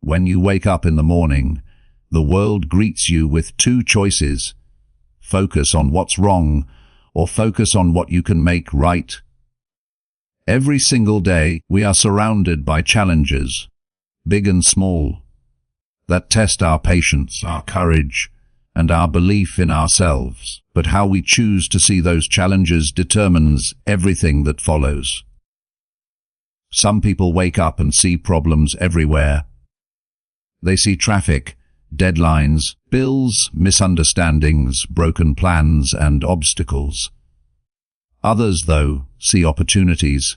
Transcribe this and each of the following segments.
When you wake up in the morning, the world greets you with two choices: focus on what's wrong, or focus on what you can make right. Every single day, we are surrounded by challenges, big and small, that test our patience, our courage, and our belief in ourselves. But how we choose to see those challenges determines everything that follows. Some people wake up and see problems everywhere. They see traffic, deadlines, bills, misunderstandings, broken plans, and obstacles. Others, though, see opportunities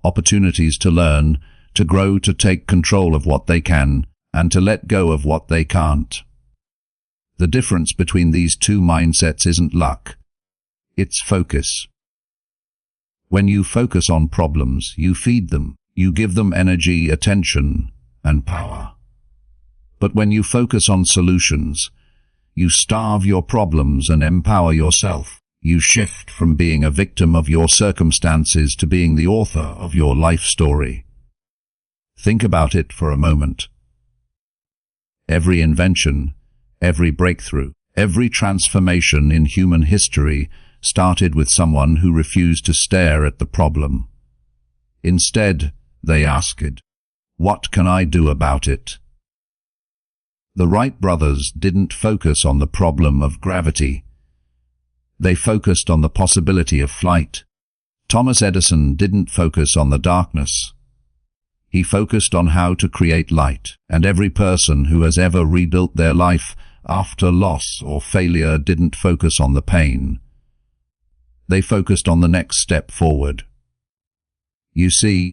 to learn, to grow, to take control of what they can, and to let go of what they can't. The difference between these two mindsets isn't luck, it's focus. When you focus on problems, you feed them, you give them energy, attention, and power. But when you focus on solutions, you starve your problems and empower yourself. You shift from being a victim of your circumstances to being the author of your life story. Think about it for a moment. Every invention, every breakthrough, every transformation in human history started with someone who refused to stare at the problem. Instead, they asked, "What can I do about it?" The Wright brothers didn't focus on the problem of gravity. They focused on the possibility of flight. Thomas Edison didn't focus on the darkness. He focused on how to create light. And every person who has ever rebuilt their life after loss or failure didn't focus on the pain. They focused on the next step forward. You see,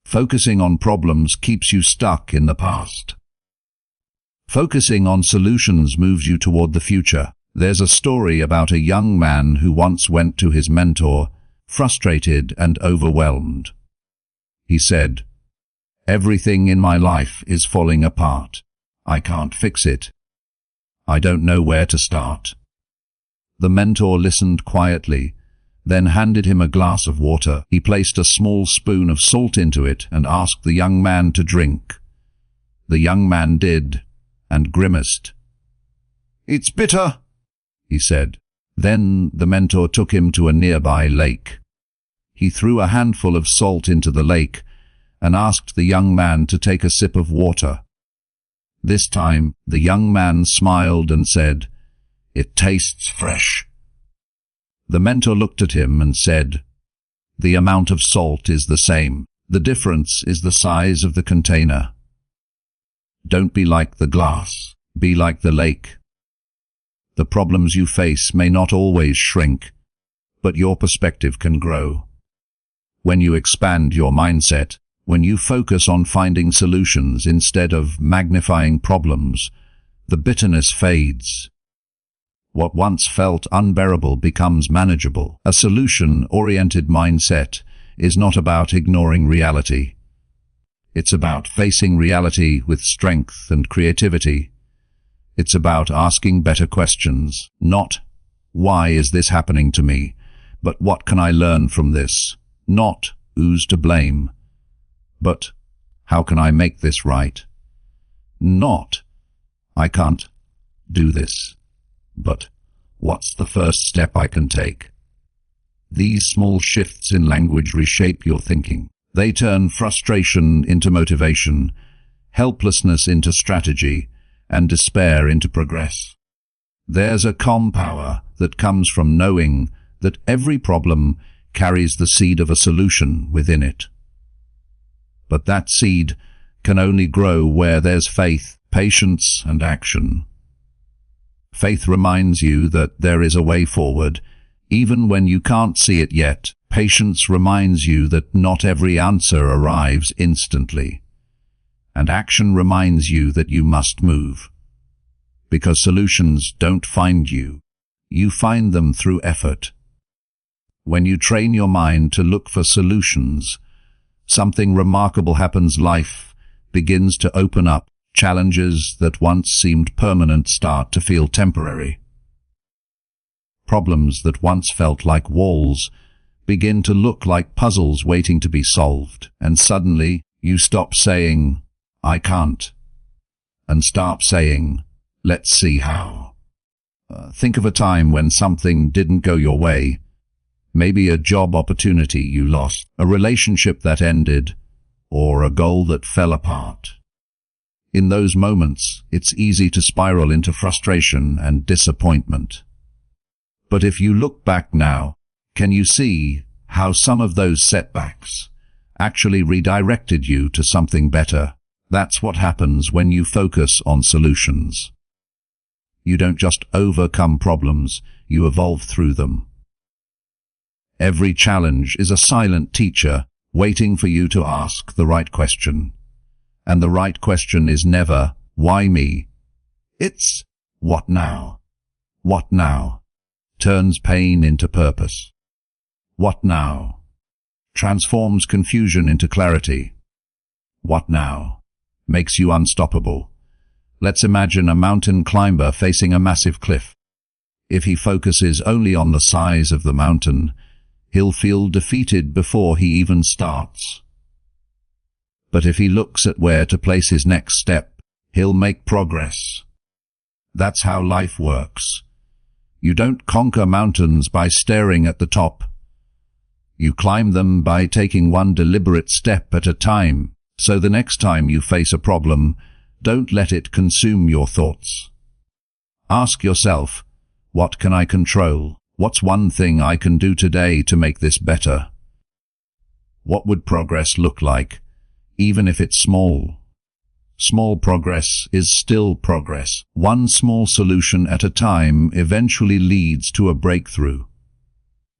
focusing on problems keeps you stuck in the past. Focusing on solutions moves you toward the future. There's a story about a young man who once went to his mentor, frustrated and overwhelmed. He said, "Everything in my life is falling apart. I can't fix it. I don't know where to start." The mentor listened quietly, then handed him a glass of water. He placed a small spoon of salt into it and asked the young man to drink. The young man did, and grimaced. "It's bitter," he said. Then the mentor took him to a nearby lake. He threw a handful of salt into the lake and asked the young man to take a sip of water. This time, the young man smiled and said, "It tastes fresh." The mentor looked at him and said, "The amount of salt is the same. The difference is the size of the container. Don't be like the glass, be like the lake. The problems you face may not always shrink, but your perspective can grow. When you expand your mindset, when you focus on finding solutions instead of magnifying problems, the bitterness fades. What once felt unbearable becomes manageable. A solution-oriented mindset is not about ignoring reality. It's about facing reality with strength and creativity. It's about asking better questions, not, "Why is this happening to me?" but "What can I learn from this?" Not, "Who's to blame?" but "How can I make this right?" Not, "I can't do this," but "What's the first step I can take?" These small shifts in language reshape your thinking. They turn frustration into motivation, helplessness into strategy, and despair into progress. There's a calm power that comes from knowing that every problem carries the seed of a solution within it. But that seed can only grow where there's faith, patience, and action. Faith reminds you that there is a way forward, even when you can't see it yet. Patience reminds you that not every answer arrives instantly. And action reminds you that you must move. Because solutions don't find you, you find them through effort. When you train your mind to look for solutions, something remarkable happens. Life begins to open up. Challenges that once seemed permanent start to feel temporary. Problems that once felt like walls begin to look like puzzles waiting to be solved, and suddenly you stop saying, "I can't," and start saying, "Let's see how." Think of a time when something didn't go your way. Maybe a job opportunity you lost, a relationship that ended, or a goal that fell apart. In those moments, it's easy to spiral into frustration and disappointment. But if you look back now, can you see how some of those setbacks actually redirected you to something better? That's what happens when you focus on solutions. You don't just overcome problems, you evolve through them. Every challenge is a silent teacher waiting for you to ask the right question. And the right question is never, "Why me?" It's, "What now?" What now turns pain into purpose. What now transforms confusion into clarity. What now makes you unstoppable. Let's imagine a mountain climber facing a massive cliff. If he focuses only on the size of the mountain, he'll feel defeated before he even starts. But if he looks at where to place his next step, he'll make progress. That's how life works. You don't conquer mountains by staring at the top. You climb them by taking one deliberate step at a time. So the next time you face a problem, don't let it consume your thoughts. Ask yourself, what can I control? What's one thing I can do today to make this better? What would progress look like, even if it's small? Small progress is still progress. One small solution at a time eventually leads to a breakthrough.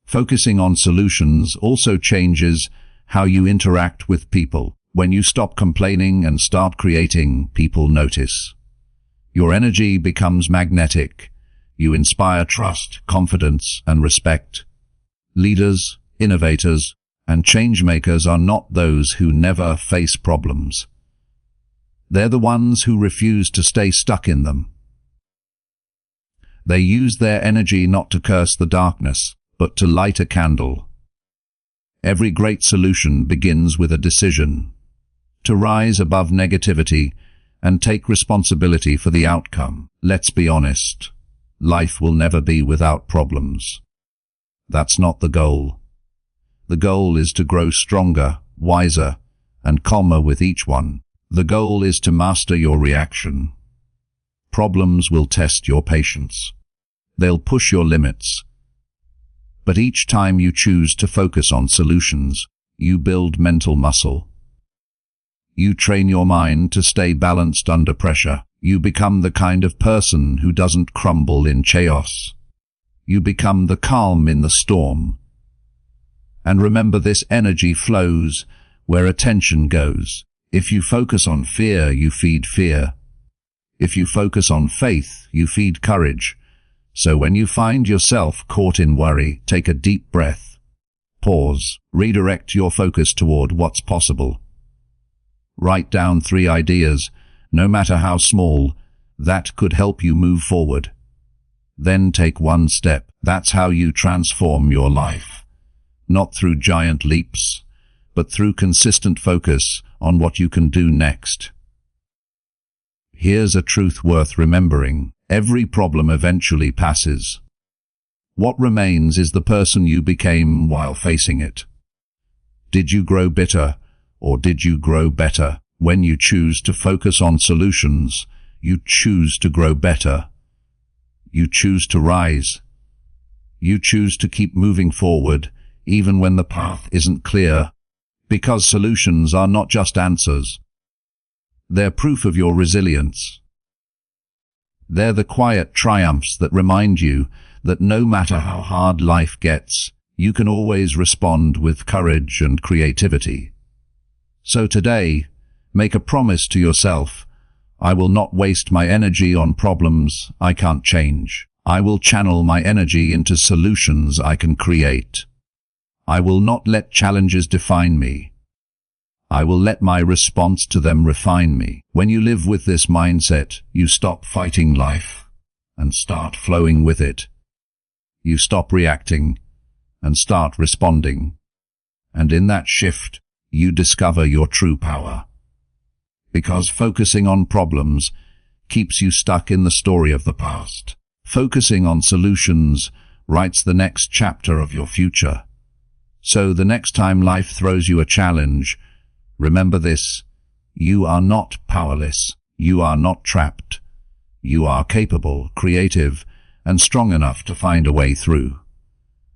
Focusing on solutions also changes how you interact with people. When you stop complaining and start creating, people notice. Your energy becomes magnetic. You inspire trust, confidence, and respect. Leaders, innovators, and change-makers are not those who never face problems. They're the ones who refuse to stay stuck in them. They use their energy not to curse the darkness, but to light a candle. Every great solution begins with a decision to rise above negativity and take responsibility for the outcome. Let's be honest, life will never be without problems. That's not the goal. The goal is to grow stronger, wiser, and calmer with each one. The goal is to master your reaction. Problems will test your patience. They'll push your limits. But each time you choose to focus on solutions, you build mental muscle. You train your mind to stay balanced under pressure. You become the kind of person who doesn't crumble in chaos. You become the calm in the storm. And remember, this energy flows where attention goes. If you focus on fear, you feed fear. If you focus on faith, you feed courage. So when you find yourself caught in worry, take a deep breath. Pause. Redirect your focus toward what's possible. Write down 3 ideas, no matter how small, that could help you move forward. Then take one step. That's how you transform your life. Not through giant leaps, but through consistent focus on what you can do next. Here's a truth worth remembering. Every problem eventually passes. What remains is the person you became while facing it. Did you grow bitter, or did you grow better? When you choose to focus on solutions, you choose to grow better. You choose to rise. You choose to keep moving forward, even when the path isn't clear. Because solutions are not just answers. They're proof of your resilience. They're the quiet triumphs that remind you that no matter how hard life gets, you can always respond with courage and creativity. So today, make a promise to yourself. I will not waste my energy on problems I can't change. I will channel my energy into solutions I can create. I will not let challenges define me. I will let my response to them refine me. When you live with this mindset, you stop fighting life and start flowing with it. You stop reacting and start responding. And in that shift, you discover your true power. Because focusing on problems keeps you stuck in the story of the past. Focusing on solutions writes the next chapter of your future. So the next time life throws you a challenge, remember this: you are not powerless. You are not trapped. You are capable, creative, and strong enough to find a way through.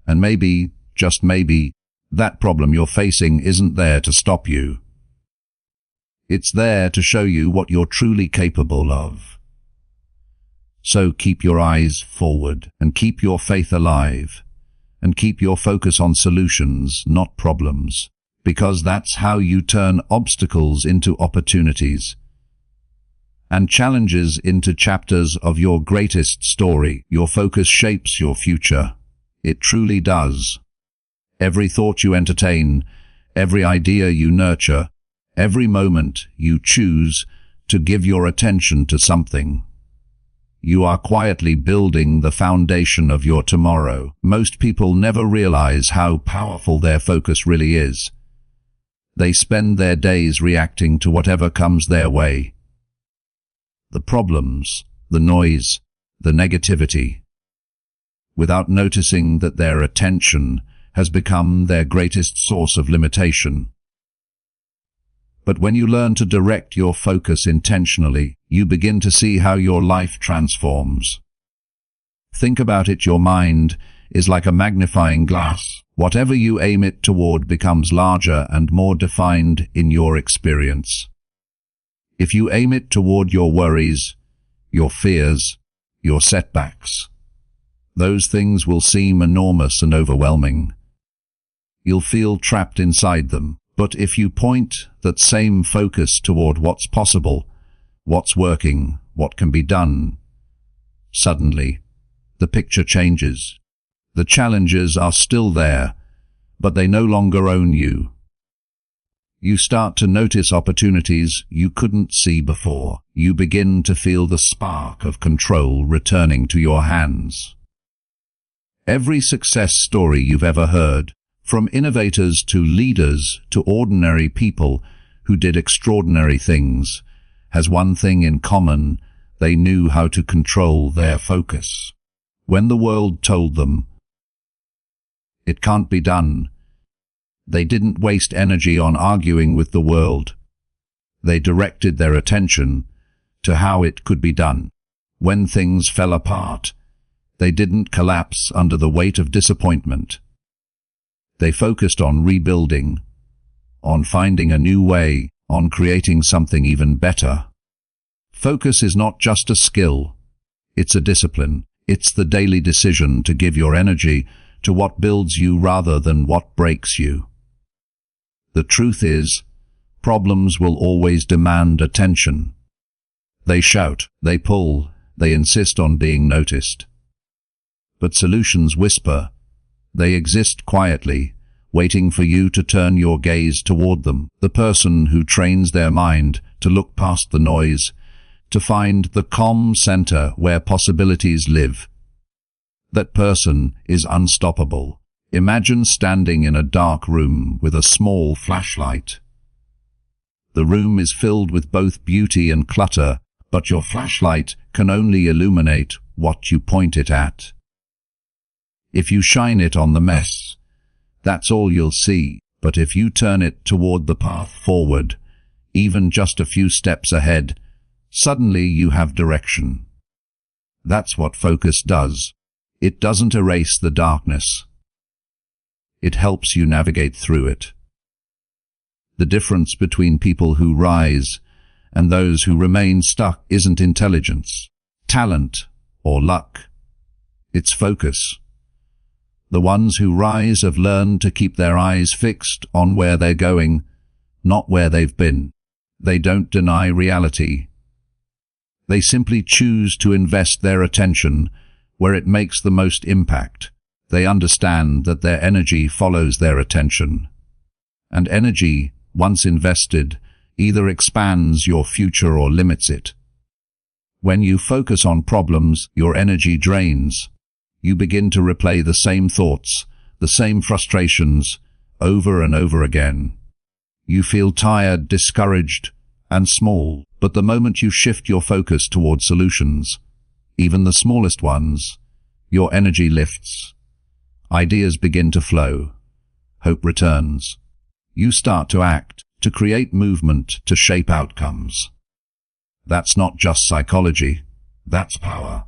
And maybe, just maybe, that problem you're facing isn't there to stop you. It's there to show you what you're truly capable of. So keep your eyes forward, and keep your faith alive, and keep your focus on solutions, not problems, because that's how you turn obstacles into opportunities, and challenges into chapters of your greatest story. Your focus shapes your future. It truly does. Every thought you entertain, every idea you nurture, every moment you choose to give your attention to something, you are quietly building the foundation of your tomorrow. Most people never realize how powerful their focus really is. They spend their days reacting to whatever comes their way. The problems, the noise, the negativity, without noticing that their attention has become their greatest source of limitation. But when you learn to direct your focus intentionally, you begin to see how your life transforms. Think about it: your mind is like a magnifying glass. Whatever you aim it toward becomes larger and more defined in your experience. If you aim it toward your worries, your fears, your setbacks, those things will seem enormous and overwhelming. You'll feel trapped inside them. But if you point that same focus toward what's possible, what's working, what can be done, suddenly the picture changes. The challenges are still there, but they no longer own you. You start to notice opportunities you couldn't see before. You begin to feel the spark of control returning to your hands. Every success story you've ever heard, from innovators to leaders to ordinary people who did extraordinary things, has one thing in common: they knew how to control their focus. When the world told them it can't be done, they didn't waste energy on arguing with the world. They directed their attention to how it could be done. When things fell apart, they didn't collapse under the weight of disappointment. They focused on rebuilding, on finding a new way, on creating something even better. Focus is not just a skill, it's a discipline. It's the daily decision to give your energy to what builds you rather than what breaks you. The truth is, problems will always demand attention. They shout, they pull, they insist on being noticed. But solutions whisper. They exist quietly, waiting for you to turn your gaze toward them. The person who trains their mind to look past the noise, to find the calm center where possibilities live, that person is unstoppable. Imagine standing in a dark room with a small flashlight. The room is filled with both beauty and clutter, but your flashlight can only illuminate what you point it at. If you shine it on the mess, that's all you'll see. But if you turn it toward the path forward, even just a few steps ahead, suddenly you have direction. That's what focus does. It doesn't erase the darkness. It helps you navigate through it. The difference between people who rise and those who remain stuck isn't intelligence, talent, or luck. It's focus. The ones who rise have learned to keep their eyes fixed on where they're going, not where they've been. They don't deny reality. They simply choose to invest their attention where it makes the most impact. They understand that their energy follows their attention. And energy, once invested, either expands your future or limits it. When you focus on problems, your energy drains. You begin to replay the same thoughts, the same frustrations, over and over again. You feel tired, discouraged, and small, but the moment you shift your focus towards solutions, even the smallest ones, your energy lifts. Ideas begin to flow. Hope returns. You start to act, to create movement, to shape outcomes. That's not just psychology, that's power.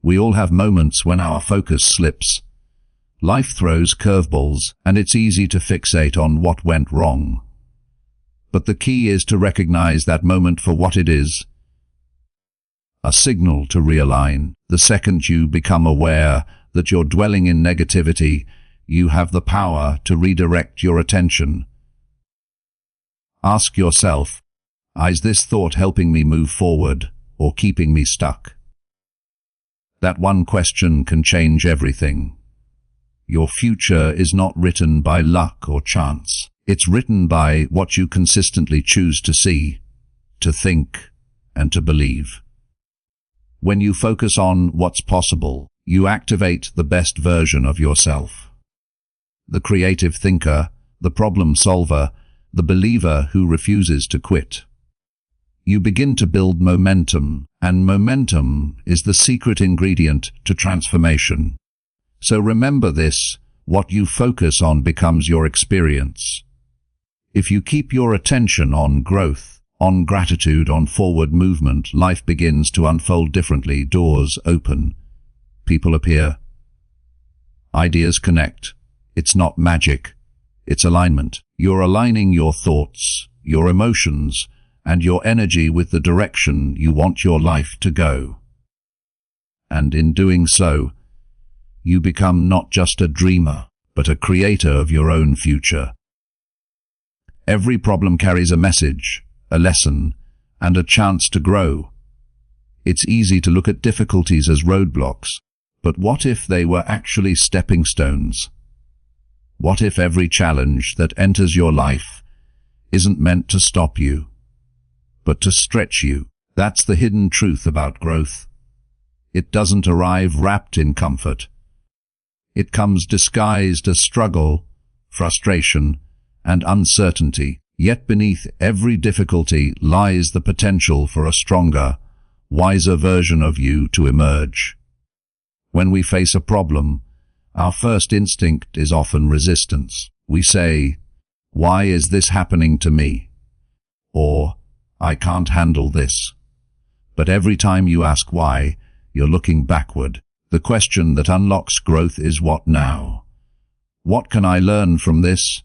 We all have moments when our focus slips. Life throws curveballs, and it's easy to fixate on what went wrong. But the key is to recognize that moment for what it is. A signal to realign. The second you become aware that you're dwelling in negativity, you have the power to redirect your attention. Ask yourself, is this thought helping me move forward or keeping me stuck? That one question can change everything. Your future is not written by luck or chance. It's written by what you consistently choose to see, to think, and to believe. When you focus on what's possible, you activate the best version of yourself. The creative thinker, the problem solver, the believer who refuses to quit. You begin to build momentum, and momentum is the secret ingredient to transformation. So remember this, what you focus on becomes your experience. If you keep your attention on growth, on gratitude, on forward movement, life begins to unfold differently. Doors open. People appear. Ideas connect. It's not magic. It's alignment. You're aligning your thoughts, your emotions, and your energy with the direction you want your life to go. And in doing so, you become not just a dreamer, but a creator of your own future. Every problem carries a message, a lesson, and a chance to grow. It's easy to look at difficulties as roadblocks, but what if they were actually stepping stones? What if every challenge that enters your life isn't meant to stop you, but to stretch you? That's the hidden truth about growth. It doesn't arrive wrapped in comfort. It comes disguised as struggle, frustration, and uncertainty. Yet beneath every difficulty lies the potential for a stronger, wiser version of you to emerge. When we face a problem, our first instinct is often resistance. We say, "Why is this happening to me?" Or, "I can't handle this." But every time you ask why, you're looking backward. The question that unlocks growth is what now? What can I learn from this?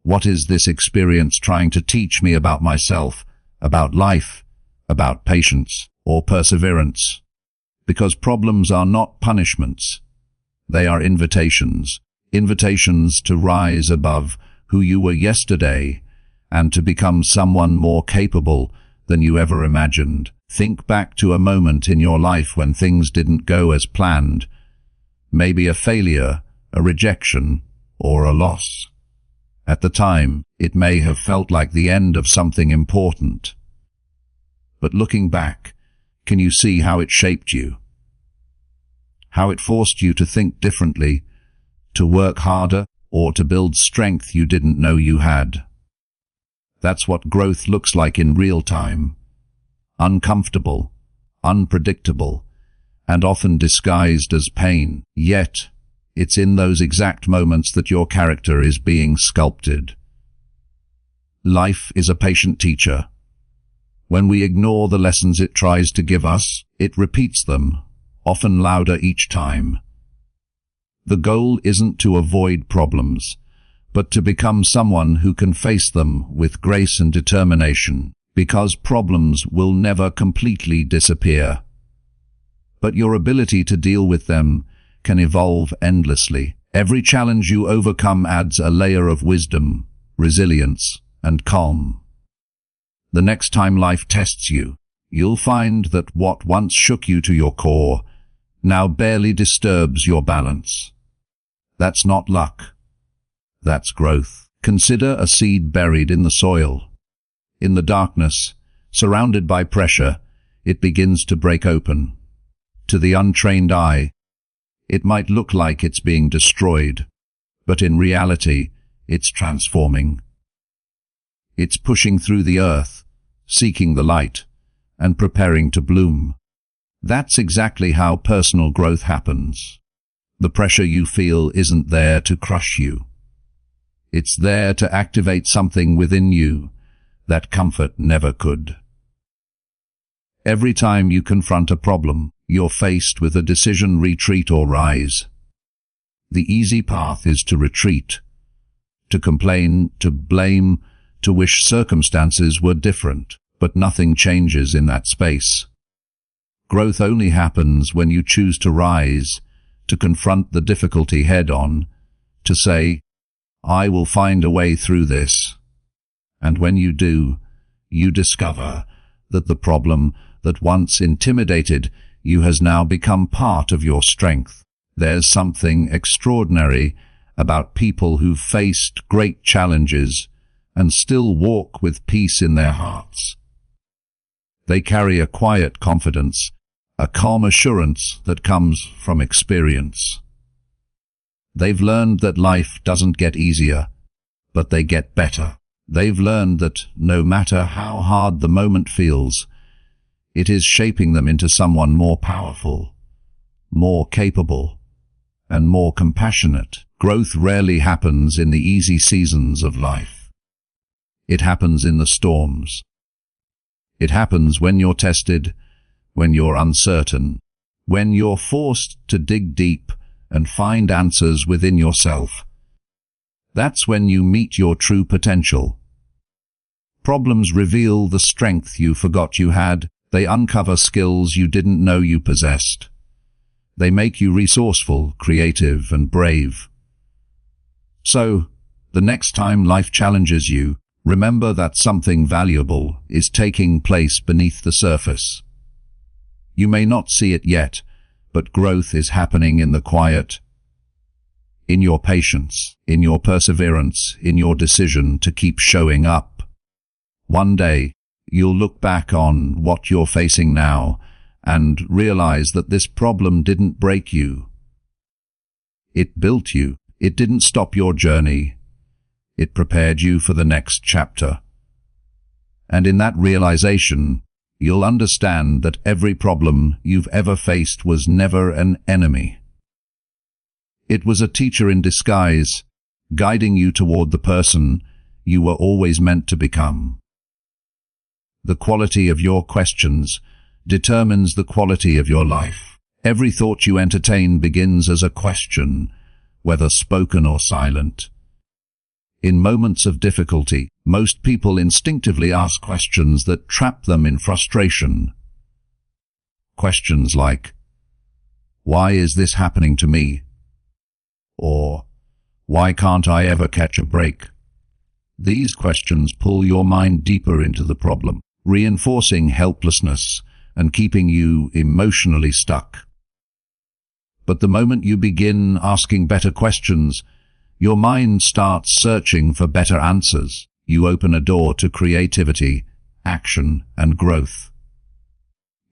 What is this experience trying to teach me about myself, about life, about patience or perseverance? Because problems are not punishments. They are invitations. Invitations to rise above who you were yesterday and to become someone more capable than you ever imagined. Think back to a moment in your life when things didn't go as planned. Maybe a failure, a rejection, or a loss. At the time, it may have felt like the end of something important. But looking back, can you see how it shaped you? How it forced you to think differently, to work harder, or to build strength you didn't know you had? That's what growth looks like in real time. Uncomfortable, unpredictable, and often disguised as pain. Yet, it's in those exact moments that your character is being sculpted. Life is a patient teacher. When we ignore the lessons it tries to give us, it repeats them, often louder each time. The goal isn't to avoid problems, but to become someone who can face them with grace and determination, because problems will never completely disappear. But your ability to deal with them can evolve endlessly. Every challenge you overcome adds a layer of wisdom, resilience, and calm. The next time life tests you, you'll find that what once shook you to your core now barely disturbs your balance. That's not luck. That's growth. Consider a seed buried in the soil. In the darkness, surrounded by pressure, it begins to break open. To the untrained eye, It might look like it's being destroyed, but in reality, it's transforming. It's pushing through the earth, seeking the light, and preparing to bloom. That's exactly how personal growth happens. The pressure you feel isn't there to crush you. It's there to activate something within you that comfort never could. Every time you confront a problem, you're faced with a decision: retreat or rise. The easy path is to retreat, to complain, to blame, to wish circumstances were different, but nothing changes in that space. Growth only happens when you choose to rise, to confront the difficulty head-on, to say, "I will find a way through this." And when you do, you discover that the problem that once intimidated you has now become part of your strength. There's something extraordinary about people who've faced great challenges and still walk with peace in their hearts. They carry a quiet confidence, a calm assurance that comes from experience. They've learned that life doesn't get easier, but they get better. They've learned that no matter how hard the moment feels, it is shaping them into someone more powerful, more capable, and more compassionate. Growth rarely happens in the easy seasons of life. It happens in the storms. It happens when you're tested, when you're uncertain, when you're forced to dig deep and find answers within yourself. That's when you meet your true potential. Problems reveal the strength you forgot you had. They uncover skills you didn't know you possessed. They make you resourceful, creative, and brave. So, the next time life challenges you, remember that something valuable is taking place beneath the surface. You may not see it yet, but growth is happening in the quiet, in your patience, in your perseverance, in your decision to keep showing up. One day, you'll look back on what you're facing now and realize that this problem didn't break you. It built you. It didn't stop your journey. It prepared you for the next chapter. And in that realization, you'll understand that every problem you've ever faced was never an enemy. It was a teacher in disguise, guiding you toward the person you were always meant to become. The quality of your questions determines the quality of your life. Every thought you entertain begins as a question, whether spoken or silent. In moments of difficulty, most people instinctively ask questions that trap them in frustration. Questions like, "Why is this happening to me?" Or, "Why can't I ever catch a break?" These questions pull your mind deeper into the problem, reinforcing helplessness and keeping you emotionally stuck. But the moment you begin asking better questions, your mind starts searching for better answers. You open a door to creativity, action, and growth.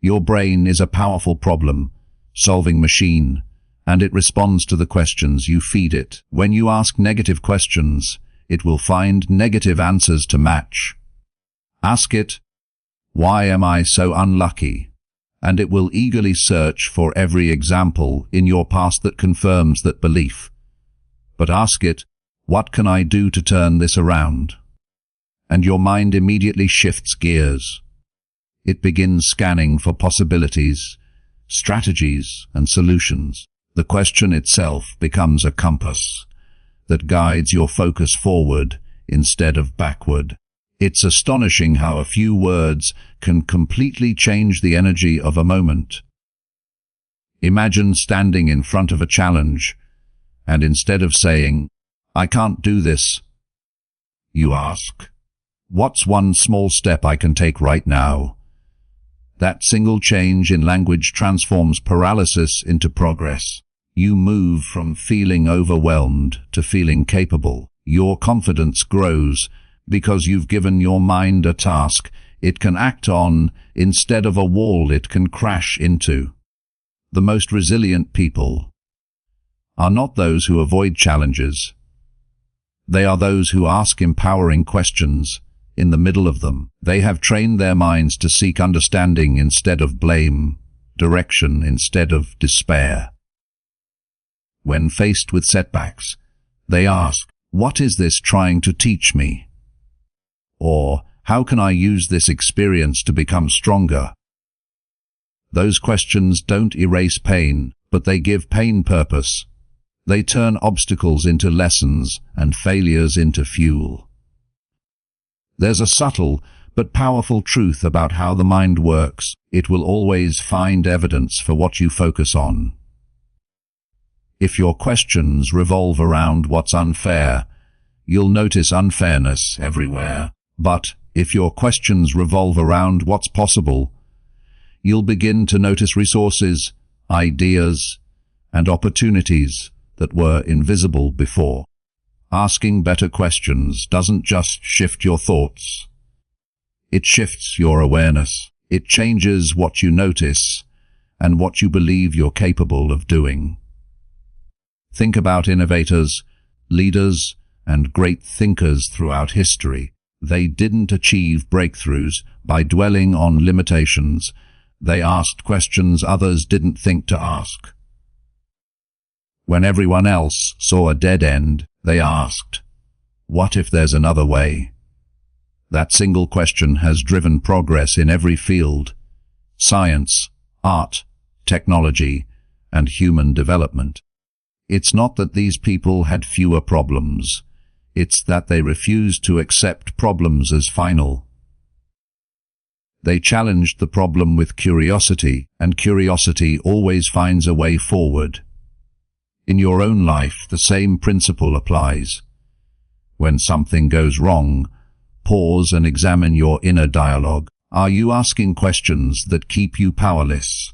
Your brain is a powerful problem-solving machine, and it responds to the questions you feed it. When you ask negative questions, it will find negative answers to match. Ask it, "Why am I so unlucky?" And it will eagerly search for every example in your past that confirms that belief. But ask it, "What can I do to turn this around?" And your mind immediately shifts gears. It begins scanning for possibilities, strategies, and solutions. The question itself becomes a compass that guides your focus forward instead of backward. It's astonishing how a few words can completely change the energy of a moment. Imagine standing in front of a challenge, and instead of saying, "I can't do this," you ask, "What's one small step I can take right now?" That single change in language transforms paralysis into progress. You move from feeling overwhelmed to feeling capable. Your confidence grows because you've given your mind a task it can act on instead of a wall it can crash into. The most resilient people are not those who avoid challenges. They are those who ask empowering questions in the middle of them. They have trained their minds to seek understanding instead of blame, direction instead of despair. When faced with setbacks, they ask, "What is this trying to teach me?" Or, "How can I use this experience to become stronger?" Those questions don't erase pain, but they give pain purpose. They turn obstacles into lessons and failures into fuel. There's a subtle but powerful truth about how the mind works. It will always find evidence for what you focus on. If your questions revolve around what's unfair, you'll notice unfairness everywhere. But if your questions revolve around what's possible, you'll begin to notice resources, ideas, and opportunities that were invisible before. Asking better questions doesn't just shift your thoughts. It shifts your awareness. It changes what you notice and what you believe you're capable of doing. Think about innovators, leaders, and great thinkers throughout history. They didn't achieve breakthroughs by dwelling on limitations. They asked questions others didn't think to ask. When everyone else saw a dead end, they asked, "What if there's another way?" That single question has driven progress in every field: science, art, technology, and human development. It's not that these people had fewer problems. It's that they refused to accept problems as final. They challenged the problem with curiosity, and curiosity always finds a way forward. In your own life, the same principle applies. When something goes wrong, pause and examine your inner dialogue. Are you asking questions that keep you powerless,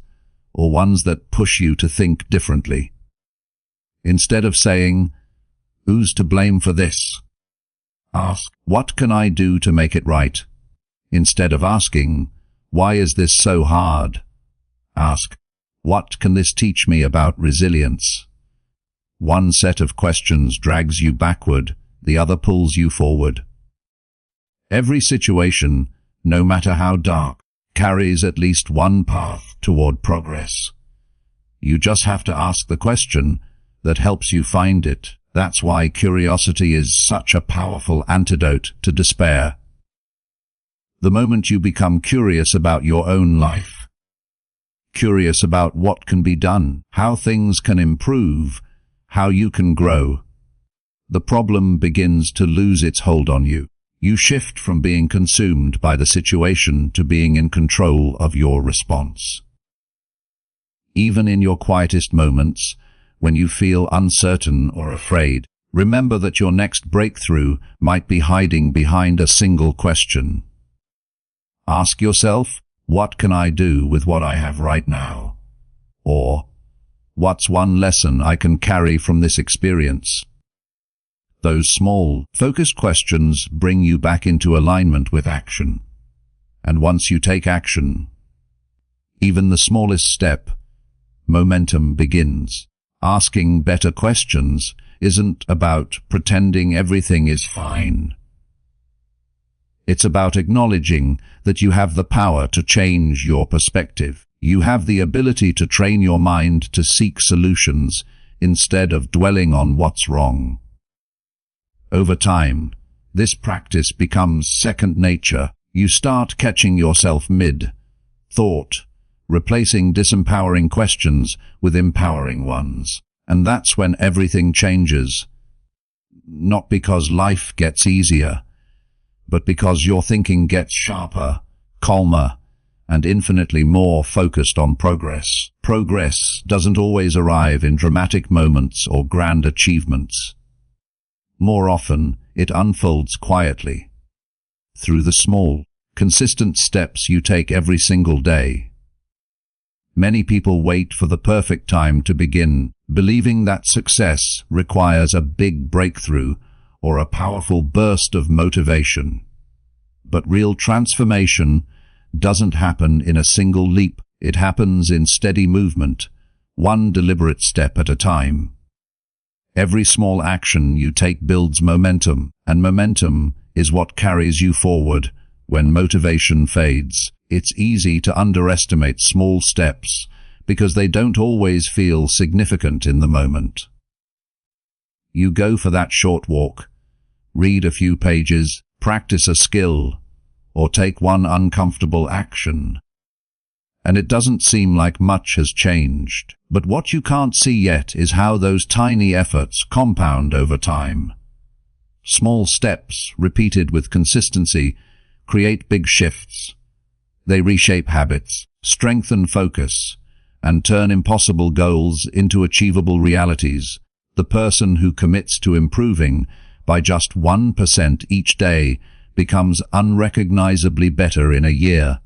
or ones that push you to think differently? Instead of saying, "Who's to blame for this?" ask, "What can I do to make it right?" Instead of asking, "Why is this so hard?" ask, "What can this teach me about resilience?" One set of questions drags you backward, the other pulls you forward. Every situation, no matter how dark, carries at least one path toward progress. You just have to ask the question that helps you find it. That's why curiosity is such a powerful antidote to despair. The moment you become curious about your own life, curious about what can be done, how things can improve, how you can grow, the problem begins to lose its hold on you. You shift from being consumed by the situation to being in control of your response. Even in your quietest moments, when you feel uncertain or afraid, remember that your next breakthrough might be hiding behind a single question. Ask yourself, "What can I do with what I have right now?" Or, "What's one lesson I can carry from this experience?" Those small, focused questions bring you back into alignment with action. And once you take action, even the smallest step, momentum begins. Asking better questions isn't about pretending everything is fine. It's about acknowledging that you have the power to change your perspective. You have the ability to train your mind to seek solutions instead of dwelling on what's wrong. Over time, this practice becomes second nature. You start catching yourself mid-thought, replacing disempowering questions with empowering ones. And that's when everything changes. Not because life gets easier, but because your thinking gets sharper, calmer, and infinitely more focused on progress. Progress doesn't always arrive in dramatic moments or grand achievements. More often, it unfolds quietly, through the small, consistent steps you take every single day. Many people wait for the perfect time to begin, believing that success requires a big breakthrough or a powerful burst of motivation. But real transformation doesn't happen in a single leap. It happens in steady movement, one deliberate step at a time. Every small action you take builds momentum, and momentum is what carries you forward. When motivation fades, it's easy to underestimate small steps because they don't always feel significant in the moment. You go for that short walk, read a few pages, practice a skill, or take one uncomfortable action. And it doesn't seem like much has changed. But what you can't see yet is how those tiny efforts compound over time. Small steps, repeated with consistency, create big shifts. They reshape habits, strengthen focus, and turn impossible goals into achievable realities. The person who commits to improving by just 1% each day becomes unrecognizably better in a year.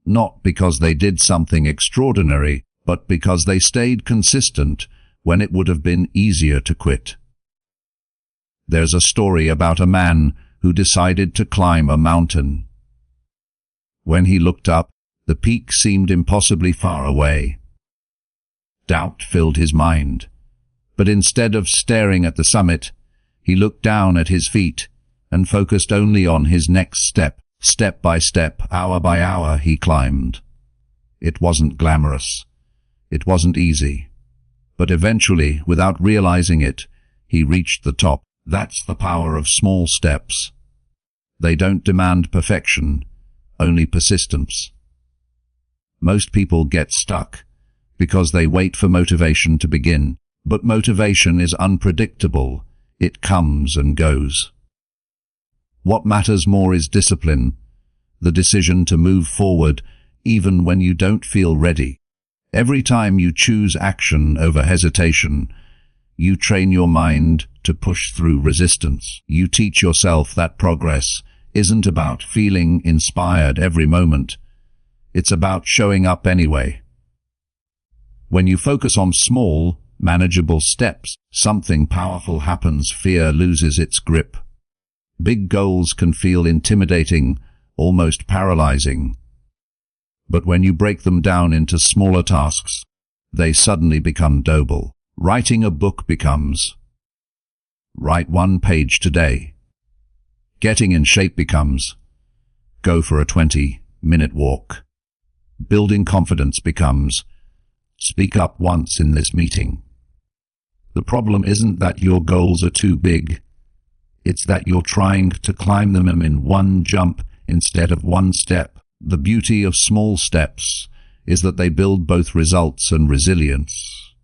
Not because they did something extraordinary, but because they stayed consistent when it would have been easier to quit. There's a story about a man who decided to climb a mountain. When he looked up, the peak seemed impossibly far away. Doubt filled his mind, but instead of staring at the summit, he looked down at his feet and focused only on his next step. Step by step, hour by hour, he climbed. It wasn't glamorous. It wasn't easy. But eventually, without realizing it, he reached the top. That's the power of small steps. They don't demand perfection, only persistence. Most people get stuck because they wait for motivation to begin. But motivation is unpredictable. It comes and goes. What matters more is discipline, the decision to move forward even when you don't feel ready. Every time you choose action over hesitation, you train your mind to push through resistance. You teach yourself that progress isn't about feeling inspired every moment. It's about showing up anyway. When you focus on small, manageable steps, something powerful happens. Fear loses its grip. Big goals can feel intimidating, almost paralyzing. But when you break them down into smaller tasks, they suddenly become doable. Writing a book becomes, write 1 page today. Getting in shape becomes, go for a 20-minute walk. Building confidence becomes, speak up once in this meeting. The problem isn't that your goals are too big. It's that you're trying to climb them in one jump instead of one step. The beauty of small steps is that they build both results and resilience.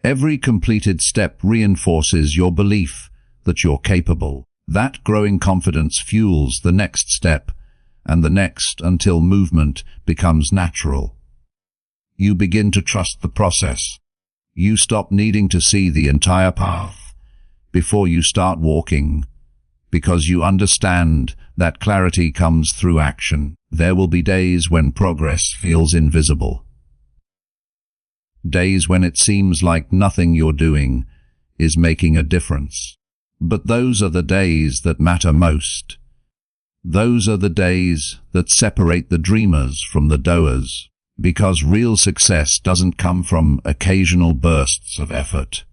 Every completed step reinforces your belief that you're capable. That growing confidence fuels the next step and the next until movement becomes natural. You begin to trust the process. You stop needing to see the entire path before you start walking, because you understand that clarity comes through action. There will be days when progress feels invisible. Days when it seems like nothing you're doing is making a difference. But those are the days that matter most. Those are the days that separate the dreamers from the doers, because real success doesn't come from occasional bursts of effort.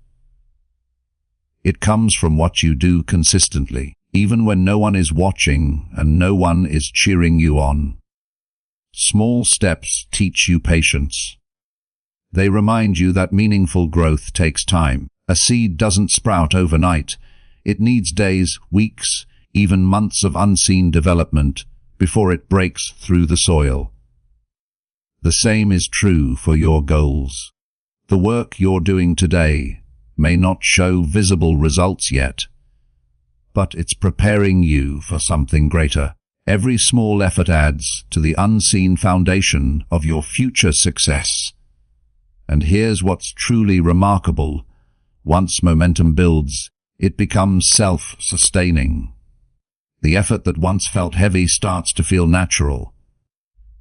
It comes from what you do consistently, even when no one is watching and no one is cheering you on. Small steps teach you patience. They remind you that meaningful growth takes time. A seed doesn't sprout overnight. It needs days, weeks, even months of unseen development before it breaks through the soil. The same is true for your goals. The work you're doing today may not show visible results yet, but it's preparing you for something greater. Every small effort adds to the unseen foundation of your future success. And here's what's truly remarkable. Once momentum builds, it becomes self-sustaining. The effort that once felt heavy starts to feel natural.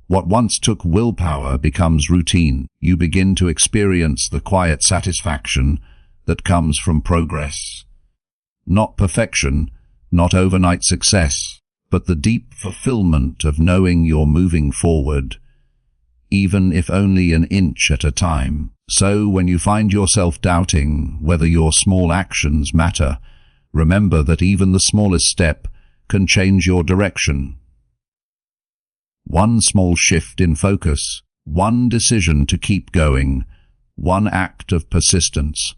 What once took willpower becomes routine. You begin to experience the quiet satisfaction that comes from progress. Not perfection, not overnight success, but the deep fulfillment of knowing you're moving forward, even if only an inch at a time. So when you find yourself doubting whether your small actions matter, remember that even the smallest step can change your direction. One small shift in focus, one decision to keep going, one act of persistence.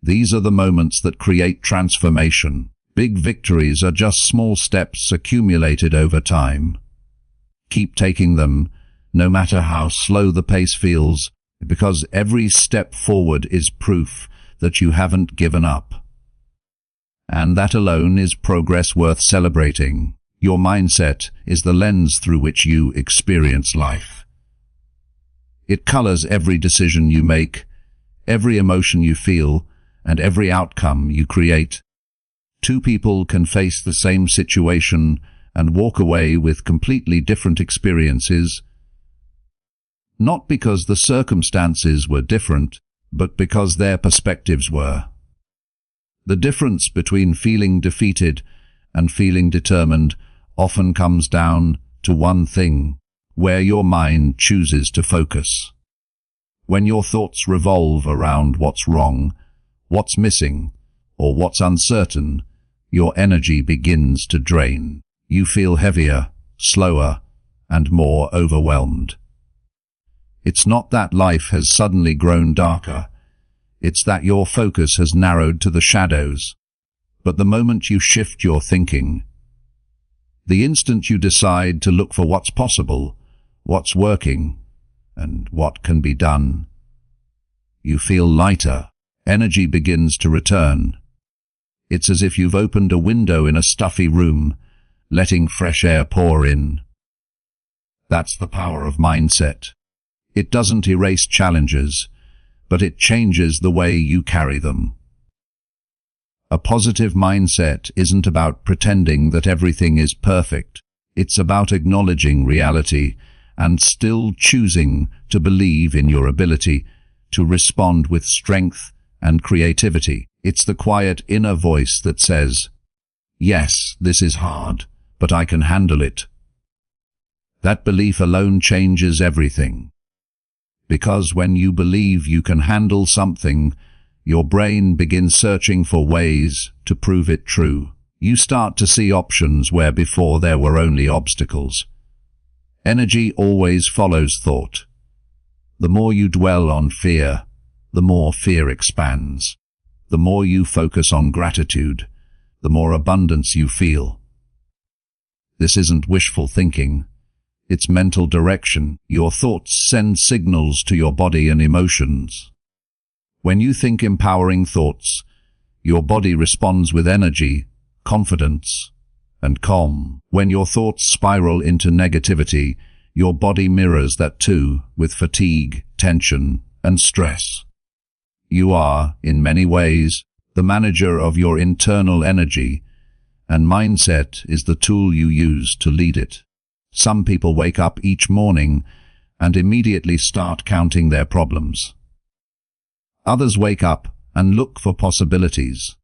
These are the moments that create transformation. Big victories are just small steps accumulated over time. Keep taking them, no matter how slow the pace feels, because every step forward is proof that you haven't given up. And that alone is progress worth celebrating. Your mindset is the lens through which you experience life. It colors every decision you make, every emotion you feel, and every outcome you create. Two people can face the same situation and walk away with completely different experiences, not because the circumstances were different, but because their perspectives were. The difference between feeling defeated and feeling determined often comes down to one thing: where your mind chooses to focus. When your thoughts revolve around what's wrong, what's missing, or what's uncertain, your energy begins to drain. You feel heavier, slower, and more overwhelmed. It's not that life has suddenly grown darker. It's that your focus has narrowed to the shadows. But the moment you shift your thinking, the instant you decide to look for what's possible, what's working, and what can be done, you feel lighter. Energy begins to return. It's as if you've opened a window in a stuffy room, letting fresh air pour in. That's the power of mindset. It doesn't erase challenges, but it changes the way you carry them. A positive mindset isn't about pretending that everything is perfect. It's about acknowledging reality and still choosing to believe in your ability to respond with strength and creativity. It's the quiet inner voice that says, "Yes, this is hard, but I can handle it." That belief alone changes everything. Because when you believe you can handle something, your brain begins searching for ways to prove it true. You start to see options where before there were only obstacles. Energy always follows thought. The more you dwell on fear, the more fear expands. The more you focus on gratitude, the more abundance you feel. This isn't wishful thinking. It's mental direction. Your thoughts send signals to your body and emotions. When you think empowering thoughts, your body responds with energy, confidence, and calm. When your thoughts spiral into negativity, your body mirrors that too, with fatigue, tension, and stress. You are, in many ways, the manager of your internal energy, and mindset is the tool you use to lead it. Some people wake up each morning and immediately start counting their problems. Others wake up and look for possibilities.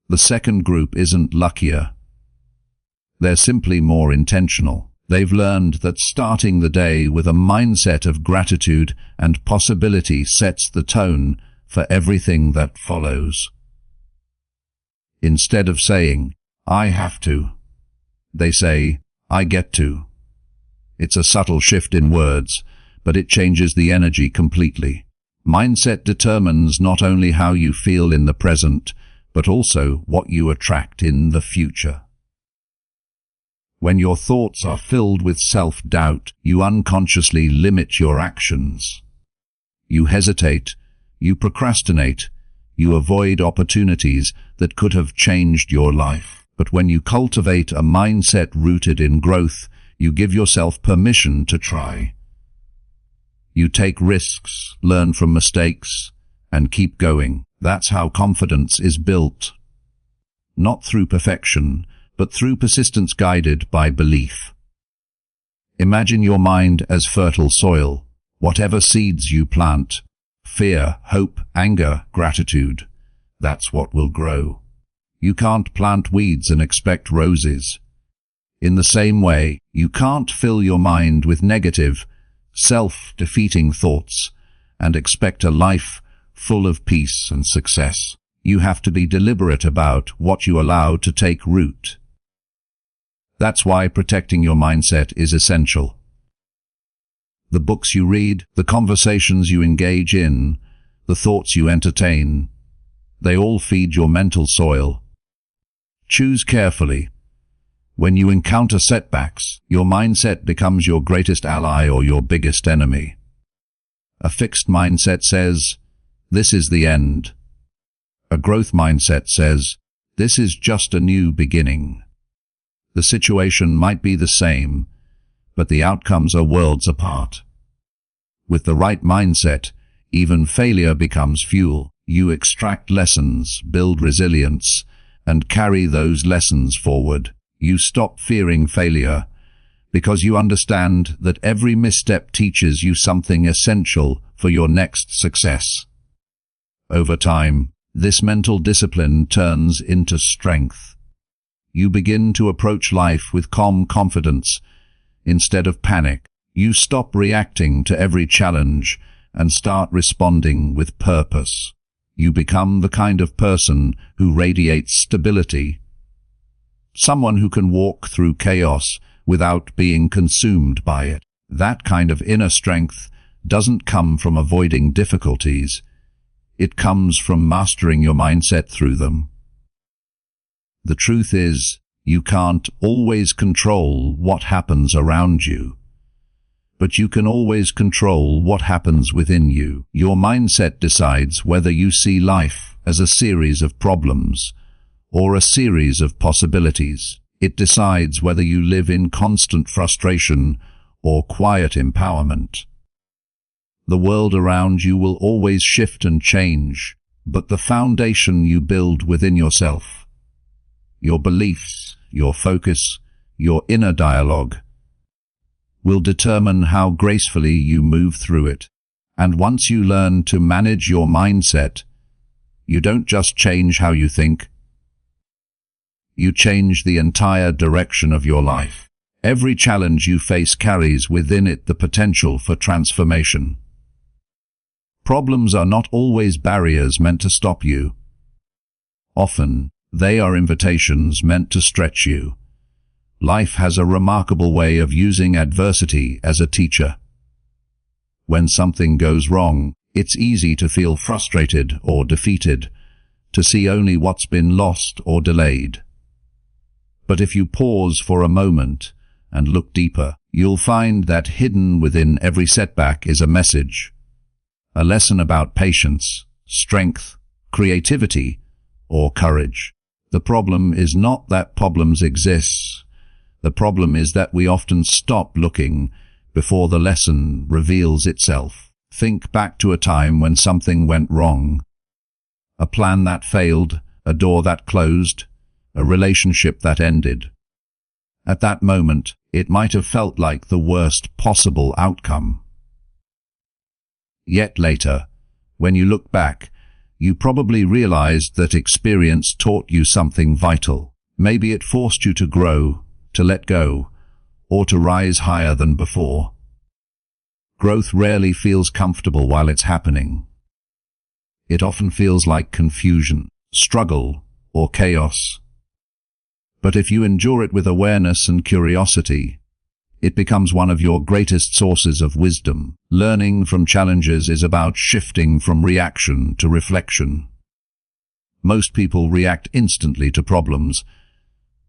The second group isn't luckier. They're simply more intentional. They've learned that starting the day with a mindset of gratitude and possibility sets the tone for everything that follows. Instead of saying, "I have to," they say, "I get to." It's a subtle shift in words, but it changes the energy completely. Mindset determines not only how you feel in the present, but also what you attract in the future. When your thoughts are filled with self-doubt, you unconsciously limit your actions. You hesitate, you procrastinate, you avoid opportunities that could have changed your life. But when you cultivate a mindset rooted in growth, you give yourself permission to try. You take risks, learn from mistakes, and keep going. That's how confidence is built. Not through perfection, but through persistence guided by belief. Imagine your mind as fertile soil. Whatever seeds you plant, fear, hope, anger, gratitude, that's what will grow. You can't plant weeds and expect roses. In the same way, you can't fill your mind with negative, self-defeating thoughts and expect a life full of peace and success. You have to be deliberate about what you allow to take root. That's why protecting your mindset is essential. The books you read, the conversations you engage in, the thoughts you entertain, they all feed your mental soil. Choose carefully. When you encounter setbacks, your mindset becomes your greatest ally or your biggest enemy. A fixed mindset says, "This is the end." A growth mindset says, "This is just a new beginning." The situation might be the same, but the outcomes are worlds apart. With the right mindset, even failure becomes fuel. You extract lessons, build resilience, and carry those lessons forward. You stop fearing failure because you understand that every misstep teaches you something essential for your next success. Over time, this mental discipline turns into strength. You begin to approach life with calm confidence instead of panic. You stop reacting to every challenge and start responding with purpose. You become the kind of person who radiates stability. Someone who can walk through chaos without being consumed by it. That kind of inner strength doesn't come from avoiding difficulties. It comes from mastering your mindset through them. The truth is, you can't always control what happens around you, but you can always control what happens within you. Your mindset decides whether you see life as a series of problems or a series of possibilities. It decides whether you live in constant frustration or quiet empowerment. The world around you will always shift and change, but the foundation you build within yourself, your beliefs, your focus, your inner dialogue, will determine how gracefully you move through it. And once you learn to manage your mindset, you don't just change how you think, you change the entire direction of your life. Every challenge you face carries within it the potential for transformation. Problems are not always barriers meant to stop you. Often, they are invitations meant to stretch you. Life has a remarkable way of using adversity as a teacher. When something goes wrong, it's easy to feel frustrated or defeated, to see only what's been lost or delayed. But if you pause for a moment and look deeper, you'll find that hidden within every setback is a message, a lesson about patience, strength, creativity, or courage. The problem is not that problems exist. The problem is that we often stop looking before the lesson reveals itself. Think back to a time when something went wrong. A plan that failed, a door that closed, a relationship that ended. At that moment, it might have felt like the worst possible outcome. Yet later, when you look back, you probably realized that experience taught you something vital. Maybe it forced you to grow, to let go, or to rise higher than before. Growth rarely feels comfortable while it's happening. It often feels like confusion, struggle, or chaos. But if you endure it with awareness and curiosity, it becomes one of your greatest sources of wisdom. Learning from challenges is about shifting from reaction to reflection. Most people react instantly to problems,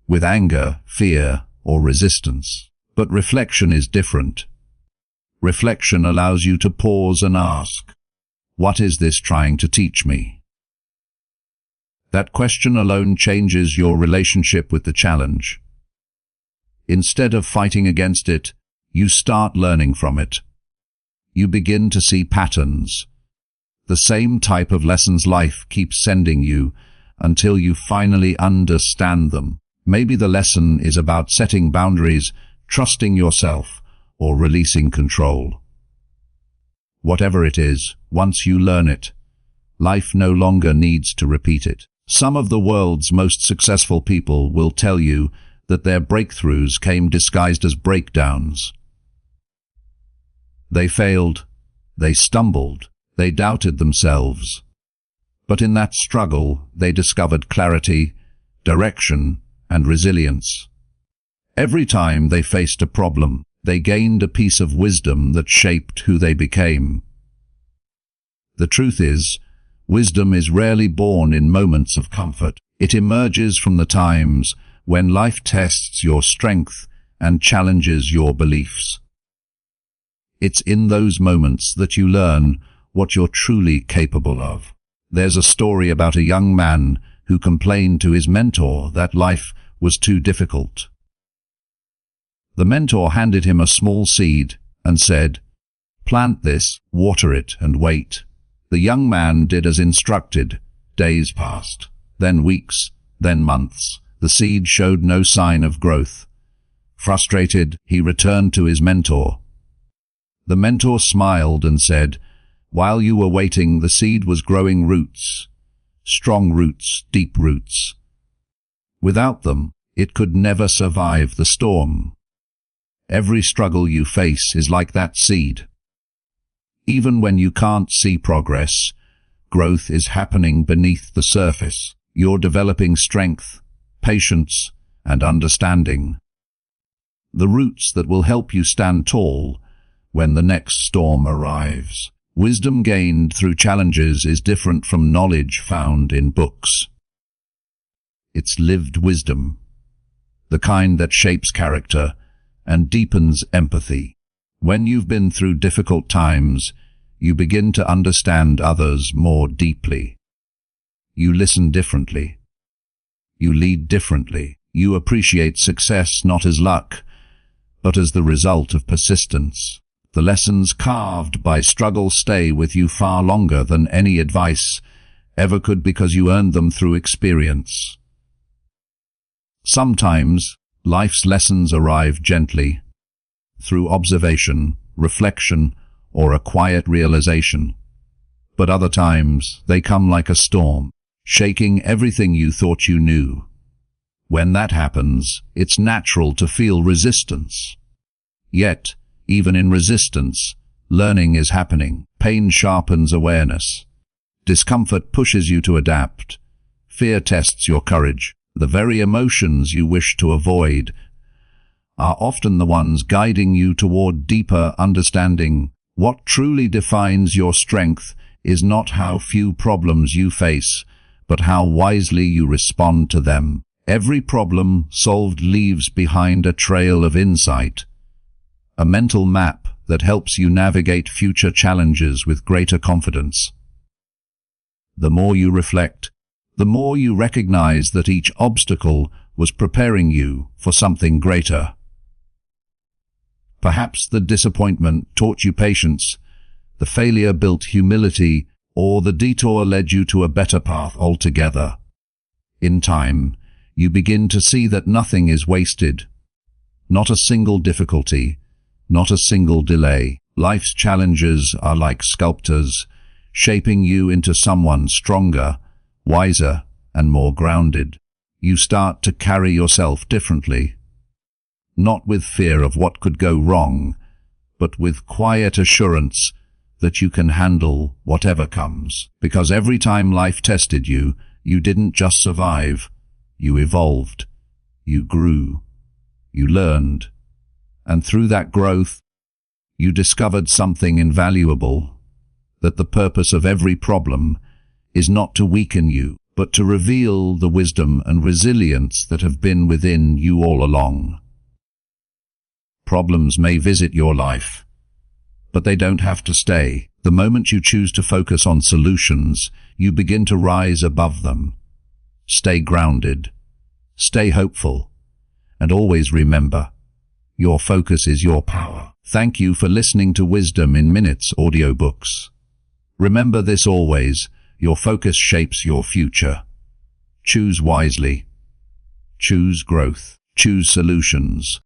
with anger, fear, or resistance. But reflection is different. Reflection allows you to pause and ask, "What is this trying to teach me?" That question alone changes your relationship with the challenge. Instead of fighting against it, you start learning from it. You begin to see patterns, the same type of lessons life keeps sending you until you finally understand them. Maybe the lesson is about setting boundaries, trusting yourself, or releasing control. Whatever it is, once you learn it, life no longer needs to repeat it. Some of the world's most successful people will tell you that their breakthroughs came disguised as breakdowns. They failed, they stumbled, They doubted themselves. But in that struggle, they discovered clarity, direction, and resilience. Every time they faced a problem, they gained a piece of wisdom that shaped who they became. The truth is, wisdom is rarely born in moments of comfort. It emerges from the times when life tests your strength and challenges your beliefs. It's in those moments that you learn what you're truly capable of. There's a story about a young man who complained to his mentor that life was too difficult. The mentor handed him a small seed and said, "Plant this, water it, and wait." The young man did as instructed. Days passed, then weeks, then months. The seed showed no sign of growth. Frustrated, he returned to his mentor. The mentor smiled and said, "While you were waiting, the seed was growing roots. Strong roots, deep roots. Without them, it could never survive the storm." Every struggle you face is like that seed. Even when you can't see progress, growth is happening beneath the surface. You're developing strength, patience, and understanding. The roots that will help you stand tall when the next storm arrives. Wisdom gained through challenges is different from knowledge found in books. It's lived wisdom, the kind that shapes character and deepens empathy. When you've been through difficult times, you begin to understand others more deeply. You listen differently. You lead differently. You appreciate success not as luck, but as the result of persistence. The lessons carved by struggle stay with you far longer than any advice ever could because you earned them through experience. Sometimes, life's lessons arrive gently, through observation, reflection, or a quiet realization. But other times, they come like a storm, shaking everything you thought you knew. When that happens, it's natural to feel resistance. Yet, even in resistance, learning is happening. Pain sharpens awareness. Discomfort pushes you to adapt. Fear tests your courage. The very emotions you wish to avoid are often the ones guiding you toward deeper understanding. What truly defines your strength is not how few problems you face, but how wisely you respond to them. Every problem solved leaves behind a trail of insight, a mental map that helps you navigate future challenges with greater confidence. The more you reflect, the more you recognize that each obstacle was preparing you for something greater. Perhaps the disappointment taught you patience, the failure built humility, or the detour led you to a better path altogether. In time, you begin to see that nothing is wasted. Not a single difficulty, not a single delay. Life's challenges are like sculptors, shaping you into someone stronger, wiser, and more grounded. You start to carry yourself differently, not with fear of what could go wrong, but with quiet assurance that you can handle whatever comes. Because every time life tested you, you didn't just survive, you evolved, you grew, you learned, and through that growth, you discovered something invaluable, that the purpose of every problem is not to weaken you, but to reveal the wisdom and resilience that have been within you all along. Problems may visit your life, but they don't have to stay. The moment you choose to focus on solutions, you begin to rise above them. Stay grounded, stay hopeful, and always remember, your focus is your power. Thank you for listening to Wisdom in Minutes audiobooks. Remember this always, your focus shapes your future. Choose wisely. Choose growth. Choose solutions.